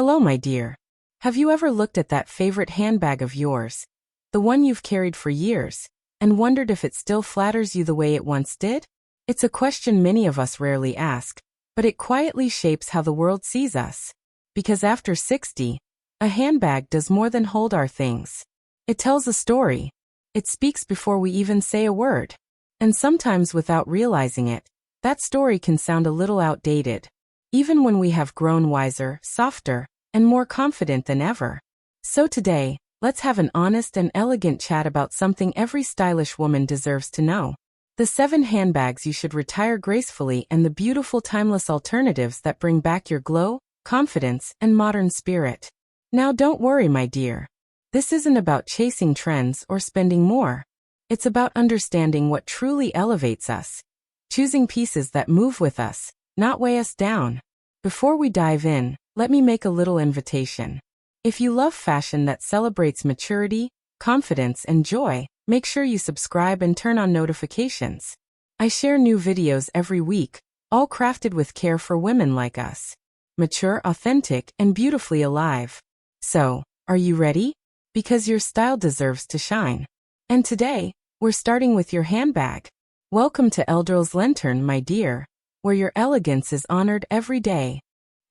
Hello, my dear. Have you ever looked at that favorite handbag of yours, the one you've carried for years, and wondered if it still flatters you the way it once did? It's a question many of us rarely ask, but it quietly shapes how the world sees us. Because after 60, a handbag does more than hold our things. It tells a story. It speaks before we even say a word. And sometimes without realizing it, that story can sound a little outdated, even when we have grown wiser, softer, and more confident than ever. So today, let's have an honest and elegant chat about something every stylish woman deserves to know. The 7 handbags you should retire gracefully and the beautiful timeless alternatives that bring back your glow, confidence, and modern spirit. Now don't worry, my dear. This isn't about chasing trends or spending more. It's about understanding what truly elevates us. Choosing pieces that move with us, not weigh us down. Before we dive in, let me make a little invitation. If you love fashion that celebrates maturity, confidence, and joy, make sure you subscribe and turn on notifications. I share new videos every week, all crafted with care for women like us. Mature, authentic, and beautifully alive. So, are you ready? Because your style deserves to shine. And today, we're starting with your handbag. Welcome to Eldrill's Lantern, my dear, where your elegance is honored every day.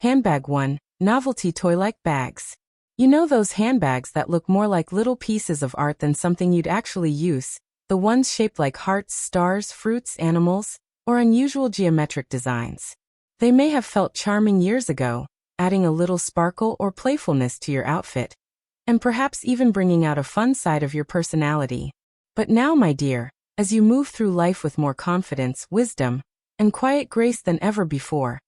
Handbag 1, Novelty Toy-like Bags. You know those handbags that look more like little pieces of art than something you'd actually use, the ones shaped like hearts, stars, fruits, animals, or unusual geometric designs. They may have felt charming years ago, adding a little sparkle or playfulness to your outfit, and perhaps even bringing out a fun side of your personality. But now, my dear, as you move through life with more confidence, wisdom, and quiet grace than ever before,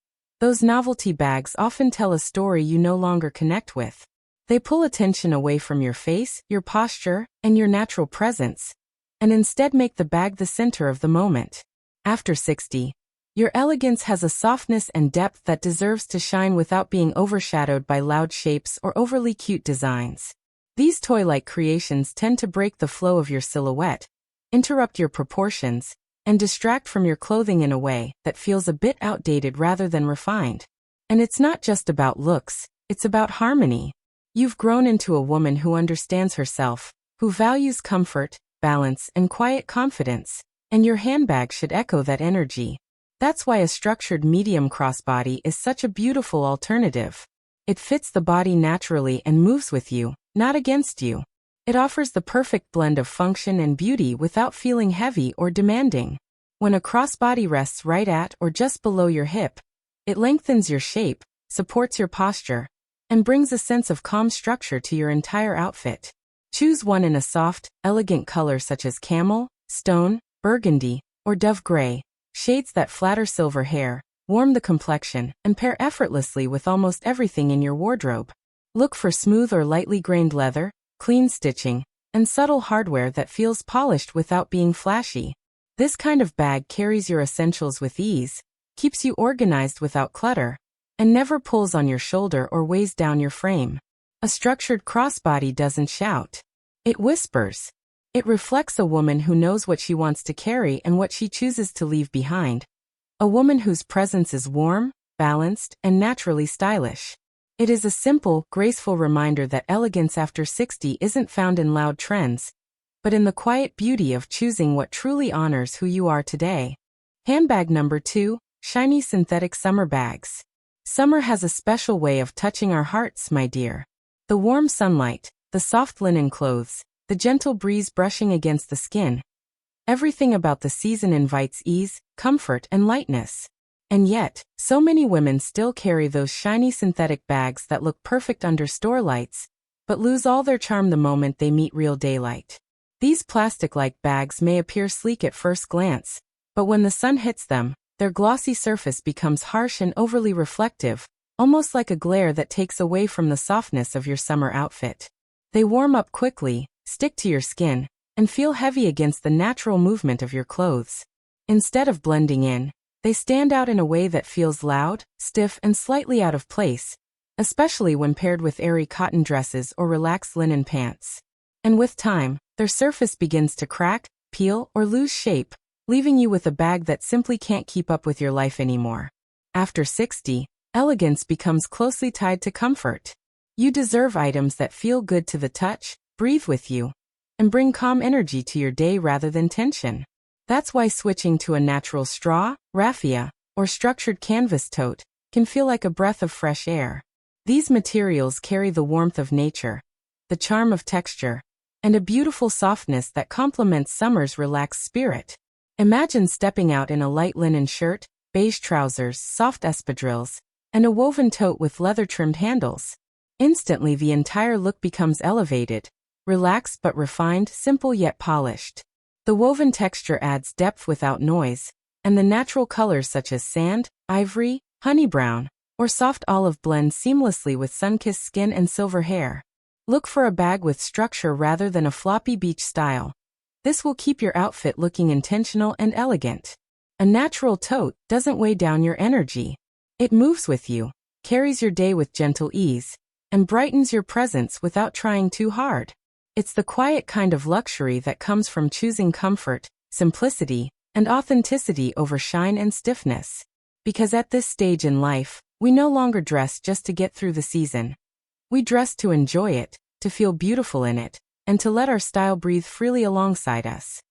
those novelty bags often tell a story you no longer connect with. They pull attention away from your face, your posture, and your natural presence, and instead make the bag the center of the moment. After 60, your elegance has a softness and depth that deserves to shine without being overshadowed by loud shapes or overly cute designs. These toy-like creations tend to break the flow of your silhouette, interrupt your proportions, and distract from your clothing in a way that feels a bit outdated rather than refined. And it's not just about looks, it's about harmony. You've grown into a woman who understands herself, who values comfort, balance, and quiet confidence, and your handbag should echo that energy. That's why a structured medium crossbody is such a beautiful alternative. It fits the body naturally and moves with you, not against you. It offers the perfect blend of function and beauty without feeling heavy or demanding. When a crossbody rests right at or just below your hip, it lengthens your shape, supports your posture, and brings a sense of calm structure to your entire outfit. Choose one in a soft, elegant color such as camel, stone, burgundy, or dove gray, shades that flatter silver hair, warm the complexion, and pair effortlessly with almost everything in your wardrobe. Look for smooth or lightly grained leather, clean stitching, and subtle hardware that feels polished without being flashy. This kind of bag carries your essentials with ease, keeps you organized without clutter, and never pulls on your shoulder or weighs down your frame. A structured crossbody doesn't shout. It whispers. It reflects a woman who knows what she wants to carry and what she chooses to leave behind. A woman whose presence is warm, balanced, and naturally stylish. It is a simple, graceful reminder that elegance after 60 isn't found in loud trends, but in the quiet beauty of choosing what truly honors who you are today. Handbag number 2, Shiny Synthetic Summer Bags. Summer has a special way of touching our hearts, my dear. The warm sunlight, the soft linen clothes, the gentle breeze brushing against the skin. Everything about the season invites ease, comfort, and lightness. And yet, so many women still carry those shiny synthetic bags that look perfect under store lights, but lose all their charm the moment they meet real daylight. These plastic-like bags may appear sleek at first glance, but when the sun hits them, their glossy surface becomes harsh and overly reflective, almost like a glare that takes away from the softness of your summer outfit. They warm up quickly, stick to your skin, and feel heavy against the natural movement of your clothes. Instead of blending in, they stand out in a way that feels loud, stiff, and slightly out of place, especially when paired with airy cotton dresses or relaxed linen pants. And with time, their surface begins to crack, peel, or lose shape, leaving you with a bag that simply can't keep up with your life anymore. After 60, Elegance becomes closely tied to comfort. You deserve items that feel good to the touch, breathe with you, and bring calm energy to your day rather than tension. That's why switching to a natural straw, raffia, or structured canvas tote can feel like a breath of fresh air. These materials carry the warmth of nature, the charm of texture, and a beautiful softness that complements summer's relaxed spirit. Imagine stepping out in a light linen shirt, beige trousers, soft espadrilles, and a woven tote with leather-trimmed handles. Instantly the entire look becomes elevated, relaxed but refined, simple yet polished. The woven texture adds depth without noise, and the natural colors such as sand, ivory, honey brown, or soft olive blend seamlessly with sun-kissed skin and silver hair. Look for a bag with structure rather than a floppy beach style. This will keep your outfit looking intentional and elegant. A natural tote doesn't weigh down your energy. It moves with you, carries your day with gentle ease, and brightens your presence without trying too hard. It's the quiet kind of luxury that comes from choosing comfort, simplicity, and authenticity over shine and stiffness. Because at this stage in life, we no longer dress just to get through the season. We dress to enjoy it, to feel beautiful in it, and to let our style breathe freely alongside us.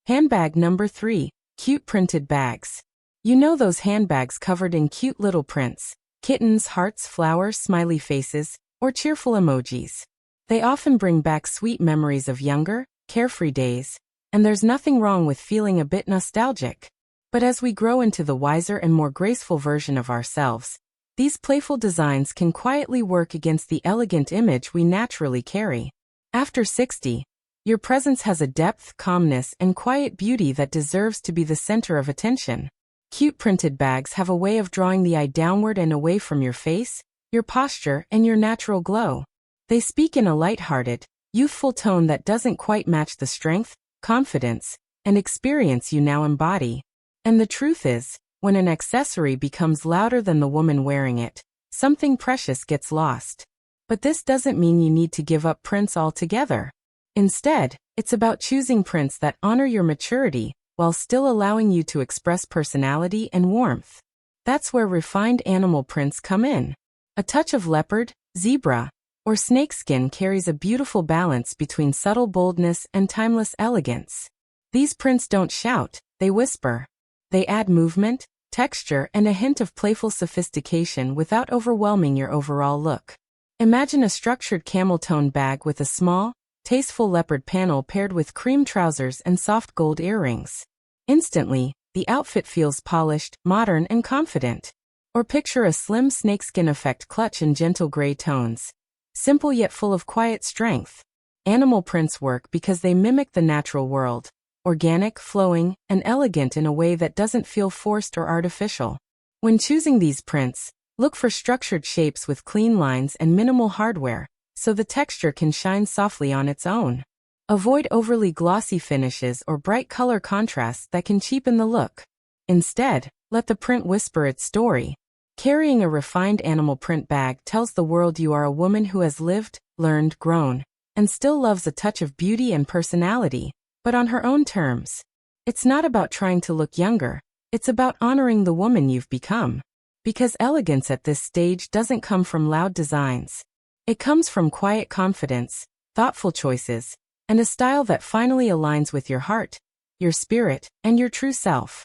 Handbag number 3, cute printed bags. You know those handbags covered in cute little prints, kittens, hearts, flowers, smiley faces, or cheerful emojis. They often bring back sweet memories of younger, carefree days, and there's nothing wrong with feeling a bit nostalgic. But as we grow into the wiser and more graceful version of ourselves, these playful designs can quietly work against the elegant image we naturally carry. After 60, your presence has a depth, calmness, and quiet beauty that deserves to be the center of attention. Cute printed bags have a way of drawing the eye downward and away from your face, your posture, and your natural glow. They speak in a light-hearted, youthful tone that doesn't quite match the strength, confidence, and experience you now embody. And the truth is, when an accessory becomes louder than the woman wearing it, something precious gets lost. But this doesn't mean you need to give up prints altogether. Instead, it's about choosing prints that honor your maturity while still allowing you to express personality and warmth. That's where refined animal prints come in. A touch of leopard, zebra, or snakeskin carries a beautiful balance between subtle boldness and timeless elegance. These prints don't shout, they whisper. They add movement, texture, and a hint of playful sophistication without overwhelming your overall look. Imagine a structured camel-tone bag with a small, tasteful leopard panel paired with cream trousers and soft gold earrings. Instantly, the outfit feels polished, modern, and confident. Or picture a slim snakeskin effect clutch in gentle gray tones. Simple yet full of quiet strength. Animal prints work because they mimic the natural world. Organic, flowing, and elegant in a way that doesn't feel forced or artificial. When choosing these prints, look for structured shapes with clean lines and minimal hardware, so the texture can shine softly on its own. Avoid overly glossy finishes or bright color contrasts that can cheapen the look. Instead, let the print whisper its story. Carrying a refined animal print bag tells the world you are a woman who has lived, learned, grown, and still loves a touch of beauty and personality, but on her own terms. It's not about trying to look younger, it's about honoring the woman you've become. Because elegance at this stage doesn't come from loud designs. It comes from quiet confidence, thoughtful choices, and a style that finally aligns with your heart, your spirit, and your true self.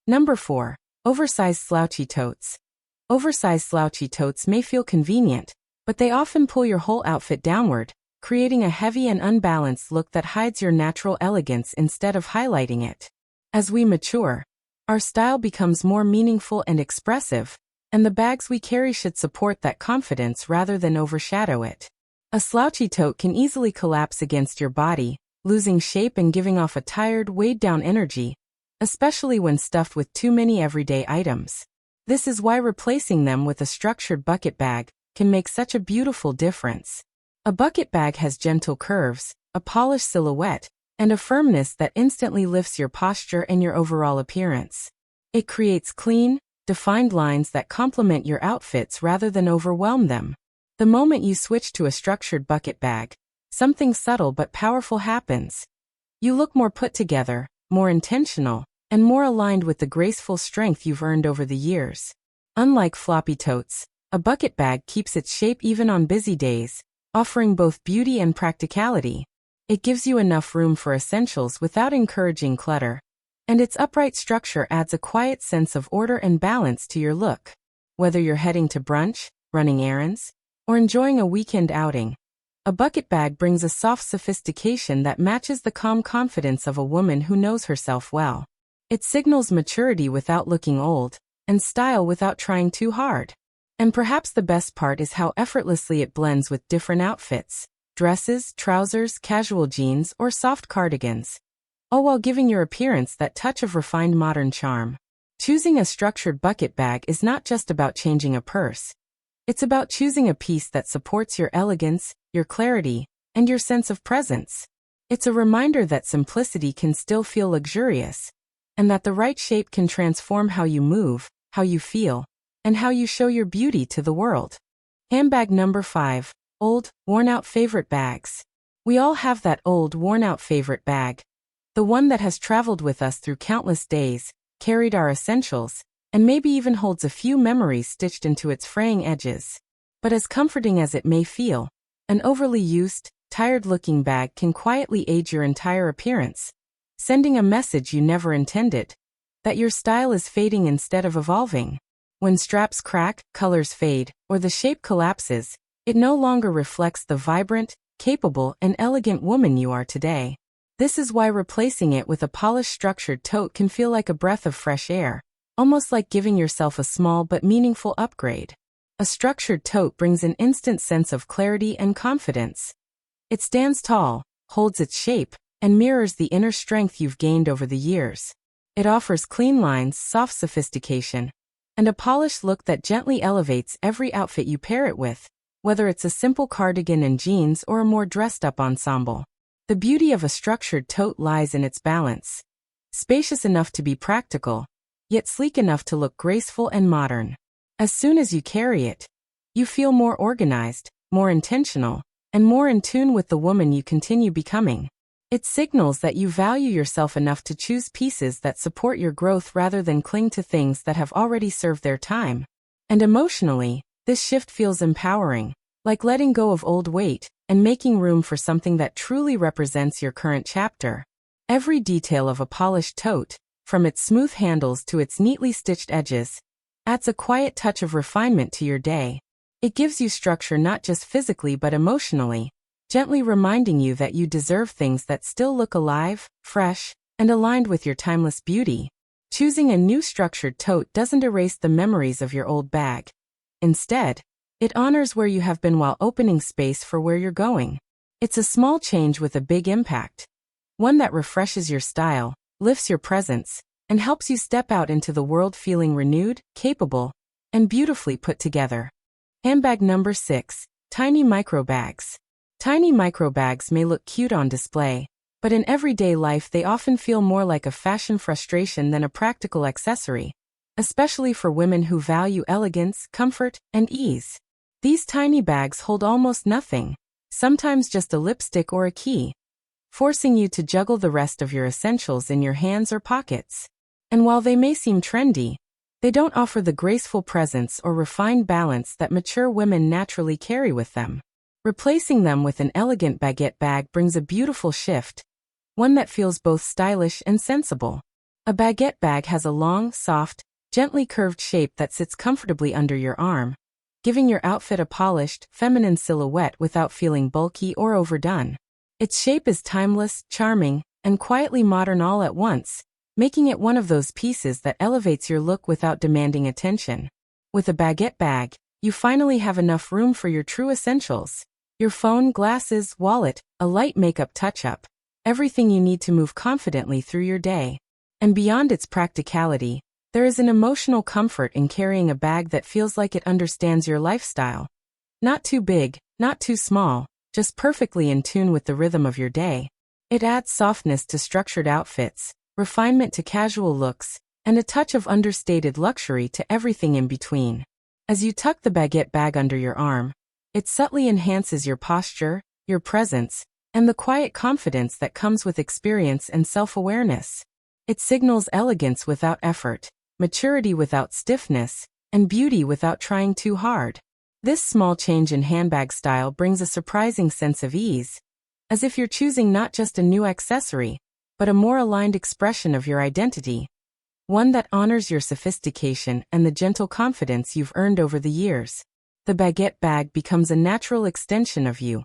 Number 4. Oversized slouchy totes. Oversized slouchy totes may feel convenient, but they often pull your whole outfit downward, creating a heavy and unbalanced look that hides your natural elegance instead of highlighting it. As we mature, our style becomes more meaningful and expressive, and the bags we carry should support that confidence rather than overshadow it. A slouchy tote can easily collapse against your body, losing shape and giving off a tired, weighed-down energy, especially when stuffed with too many everyday items. This is why replacing them with a structured bucket bag can make such a beautiful difference. A bucket bag has gentle curves, a polished silhouette, and a firmness that instantly lifts your posture and your overall appearance. It creates clean, defined lines that complement your outfits rather than overwhelm them. The moment you switch to a structured bucket bag, something subtle but powerful happens. You look more put together, more intentional, and more aligned with the graceful strength you've earned over the years. Unlike floppy totes, a bucket bag keeps its shape even on busy days, offering both beauty and practicality. It gives you enough room for essentials without encouraging clutter. And its upright structure adds a quiet sense of order and balance to your look. Whether you're heading to brunch, running errands, or enjoying a weekend outing, a bucket bag brings a soft sophistication that matches the calm confidence of a woman who knows herself well. It signals maturity without looking old, and style without trying too hard. And perhaps the best part is how effortlessly it blends with different outfits: dresses, trousers, casual jeans, or soft cardigans, all while giving your appearance that touch of refined modern charm. Choosing a structured bucket bag is not just about changing a purse. It's about choosing a piece that supports your elegance, your clarity, and your sense of presence. It's a reminder that simplicity can still feel luxurious, and that the right shape can transform how you move, how you feel, and how you show your beauty to the world. Handbag number 5. Old, worn-out favorite bags. We all have that old, worn-out favorite bag. The one that has traveled with us through countless days, carried our essentials, and maybe even holds a few memories stitched into its fraying edges. But as comforting as it may feel, an overly used, tired-looking bag can quietly age your entire appearance, sending a message you never intended: that your style is fading instead of evolving. When straps crack, colors fade, or the shape collapses, it no longer reflects the vibrant, capable, and elegant woman you are today. This is why replacing it with a polished structured tote can feel like a breath of fresh air, almost like giving yourself a small but meaningful upgrade. A structured tote brings an instant sense of clarity and confidence. It stands tall, holds its shape, and mirrors the inner strength you've gained over the years. It offers clean lines, soft sophistication, and a polished look that gently elevates every outfit you pair it with, whether it's a simple cardigan and jeans or a more dressed-up ensemble. The beauty of a structured tote lies in its balance. Spacious enough to be practical, yet sleek enough to look graceful and modern. As soon as you carry it, you feel more organized, more intentional, and more in tune with the woman you continue becoming. It signals that you value yourself enough to choose pieces that support your growth rather than cling to things that have already served their time. And emotionally, this shift feels empowering, like letting go of old weight and making room for something that truly represents your current chapter. Every detail of a polished tote, from its smooth handles to its neatly stitched edges, adds a quiet touch of refinement to your day. It gives you structure not just physically but emotionally, gently reminding you that you deserve things that still look alive, fresh, and aligned with your timeless beauty. Choosing a new structured tote doesn't erase the memories of your old bag. Instead, it honors where you have been while opening space for where you're going. It's a small change with a big impact. One that refreshes your style, lifts your presence, and helps you step out into the world feeling renewed, capable, and beautifully put together. Handbag number 6. Tiny micro bags. Tiny micro bags may look cute on display, but in everyday life they often feel more like a fashion frustration than a practical accessory, especially for women who value elegance, comfort, and ease. These tiny bags hold almost nothing, sometimes just a lipstick or a key, forcing you to juggle the rest of your essentials in your hands or pockets. And while they may seem trendy, they don't offer the graceful presence or refined balance that mature women naturally carry with them. Replacing them with an elegant baguette bag brings a beautiful shift, one that feels both stylish and sensible. A baguette bag has a long, soft, gently curved shape that sits comfortably under your arm, giving your outfit a polished, feminine silhouette without feeling bulky or overdone. Its shape is timeless, charming, and quietly modern all at once, making it one of those pieces that elevates your look without demanding attention. With a baguette bag, you finally have enough room for your true essentials: your phone, glasses, wallet, a light makeup touch-up, everything you need to move confidently through your day. And beyond its practicality, there is an emotional comfort in carrying a bag that feels like it understands your lifestyle. Not too big, not too small, just perfectly in tune with the rhythm of your day. It adds softness to structured outfits, refinement to casual looks, and a touch of understated luxury to everything in between. As you tuck the baguette bag under your arm, it subtly enhances your posture, your presence, and the quiet confidence that comes with experience and self-awareness. It signals elegance without effort, maturity without stiffness, and beauty without trying too hard. This small change in handbag style brings a surprising sense of ease, as if you're choosing not just a new accessory, but a more aligned expression of your identity, one that honors your sophistication and the gentle confidence you've earned over the years. The baguette bag becomes a natural extension of you,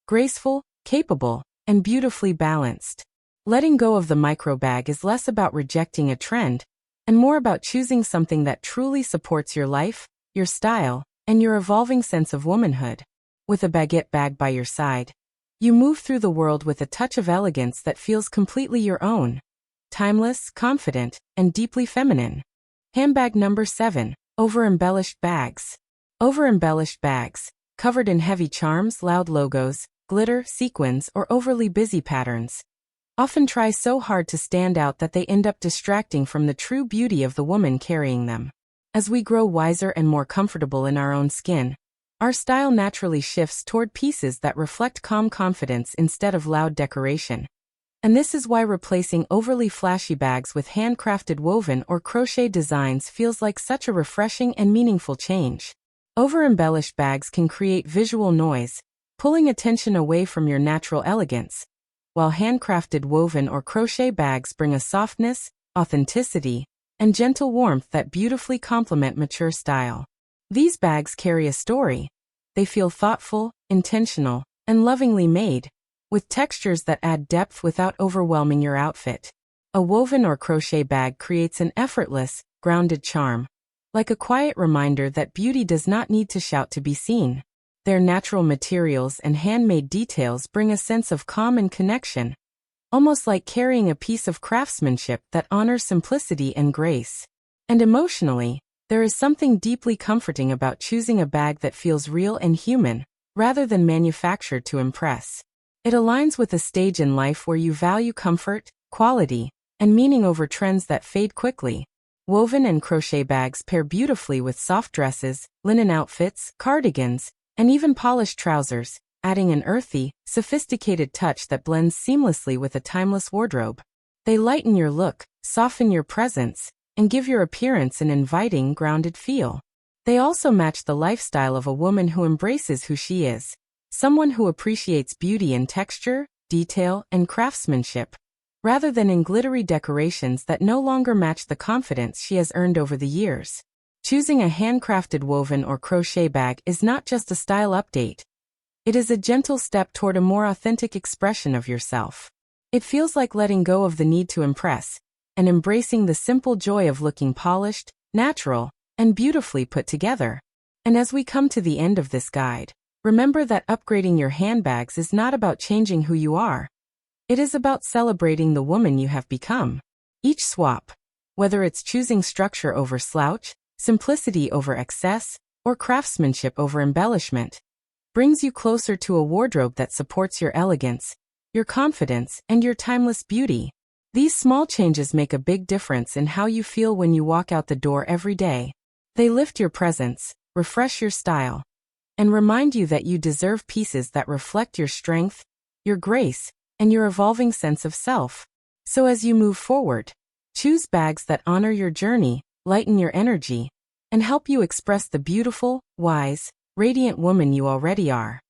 graceful, capable, and beautifully balanced. Letting go of the micro bag is less about rejecting a trend and more about choosing something that truly supports your life, your style, and your evolving sense of womanhood. With a baguette bag by your side, you move through the world with a touch of elegance that feels completely your own. Timeless, confident, and deeply feminine. Handbag number 7. Over-embellished bags. Over-embellished bags, covered in heavy charms, loud logos, glitter, sequins, or overly busy patterns, often try so hard to stand out that they end up distracting from the true beauty of the woman carrying them. As we grow wiser and more comfortable in our own skin, our style naturally shifts toward pieces that reflect calm confidence instead of loud decoration. And this is why replacing overly flashy bags with handcrafted woven or crochet designs feels like such a refreshing and meaningful change. Over-embellished bags can create visual noise, pulling attention away from your natural elegance, while handcrafted woven or crochet bags bring a softness, authenticity, and gentle warmth that beautifully complement mature style. These bags carry a story. They feel thoughtful, intentional, and lovingly made, with textures that add depth without overwhelming your outfit. A woven or crochet bag creates an effortless, grounded charm, like a quiet reminder that beauty does not need to shout to be seen. Their natural materials and handmade details bring a sense of calm and connection, almost like carrying a piece of craftsmanship that honors simplicity and grace. And emotionally, there is something deeply comforting about choosing a bag that feels real and human, rather than manufactured to impress. It aligns with a stage in life where you value comfort, quality, and meaning over trends that fade quickly. Woven and crochet bags pair beautifully with soft dresses, linen outfits, cardigans, and even polished trousers, adding an earthy, sophisticated touch that blends seamlessly with a timeless wardrobe. They lighten your look, soften your presence, and give your appearance an inviting, grounded feel. They also match the lifestyle of a woman who embraces who she is, someone who appreciates beauty in texture, detail, and craftsmanship, rather than in glittery decorations that no longer match the confidence she has earned over the years. Choosing a handcrafted woven or crochet bag is not just a style update. It is a gentle step toward a more authentic expression of yourself. It feels like letting go of the need to impress, and embracing the simple joy of looking polished, natural, and beautifully put together. And as we come to the end of this guide, remember that upgrading your handbags is not about changing who you are. It is about celebrating the woman you have become. Each swap, whether it's choosing structure over slouch, simplicity over excess, or craftsmanship over embellishment, brings you closer to a wardrobe that supports your elegance, your confidence, and your timeless beauty. These small changes make a big difference in how you feel when you walk out the door every day. They lift your presence, refresh your style, and remind you that you deserve pieces that reflect your strength, your grace, and your evolving sense of self. So as you move forward, choose bags that honor your journey, lighten your energy, and help you express the beautiful, wise, radiant woman you already are.